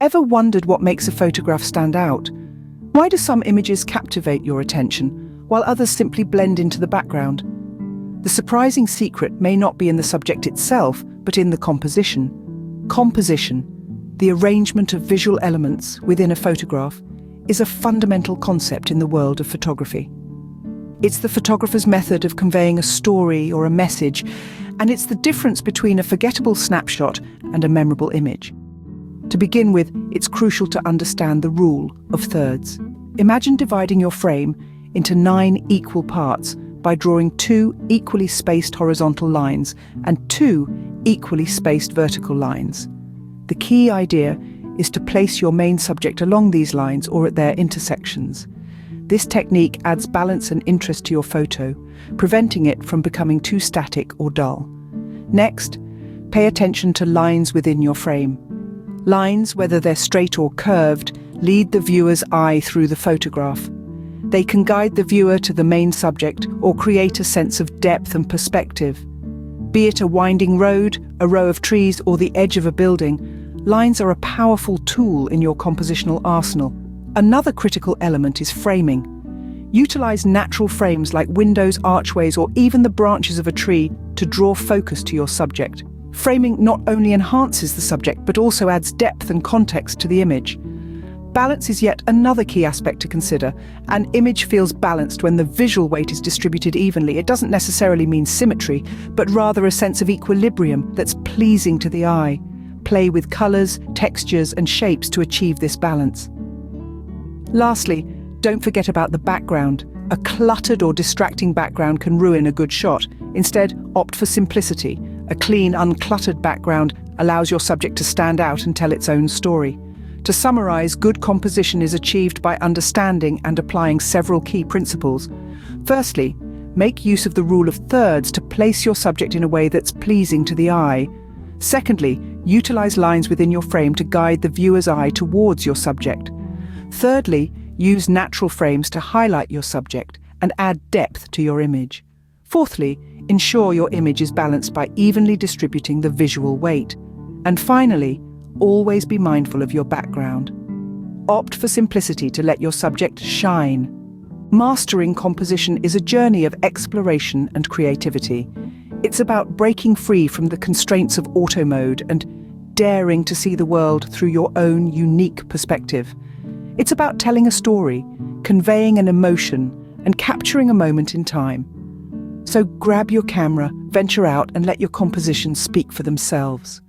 Ever wondered what makes a photograph stand out? Why do some images captivate your attention, while others simply blend into the background? The surprising secret may not be in the subject itself, but in the composition. Composition, the arrangement of visual elements within a photograph, is a fundamental concept in the world of photography. It's the photographer's method of conveying a story or a message, and it's the difference between a forgettable snapshot and a memorable image. To begin with, it's crucial to understand the rule of thirds. Imagine dividing your frame into 9 equal parts by drawing 2 equally spaced horizontal lines and 2 equally spaced vertical lines. The key idea is to place your main subject along these lines or at their intersections. This technique adds balance and interest to your photo, preventing it from becoming too static or dull. Next, pay attention to lines within your frame. Lines, whether they're straight or curved, lead the viewer's eye through the photograph. They can guide the viewer to the main subject or create a sense of depth and perspective. Be it a winding road, a row of trees, or the edge of a building, lines are a powerful tool in your compositional arsenal. Another critical element is framing. Utilize natural frames like windows, archways, or even the branches of a tree to draw focus to your subject. Framing not only enhances the subject but also adds depth and context to the image. Balance is yet another key aspect to consider. An image feels balanced when the visual weight is distributed evenly. It doesn't necessarily mean symmetry, but rather a sense of equilibrium that's pleasing to the eye. Play with colors, textures, and shapes to achieve this balance. Lastly, don't forget about the background. A cluttered or distracting background can ruin a good shot. Instead, opt for simplicity. A clean, uncluttered background allows your subject to stand out and tell its own story. To summarize, good composition is achieved by understanding and applying several key principles. Firstly, make use of the rule of thirds to place your subject in a way that's pleasing to the eye. Secondly, utilize lines within your frame to guide the viewer's eye towards your subject. Thirdly, use natural frames to highlight your subject and add depth to your image. Fourthly, ensure your image is balanced by evenly distributing the visual weight. And finally, always be mindful of your background. Opt for simplicity to let your subject shine. Mastering composition is a journey of exploration and creativity. It's about breaking free from the constraints of auto mode and daring to see the world through your own unique perspective. It's about telling a story, conveying an emotion, and capturing a moment in time. So grab your camera, venture out, and let your compositions speak for themselves.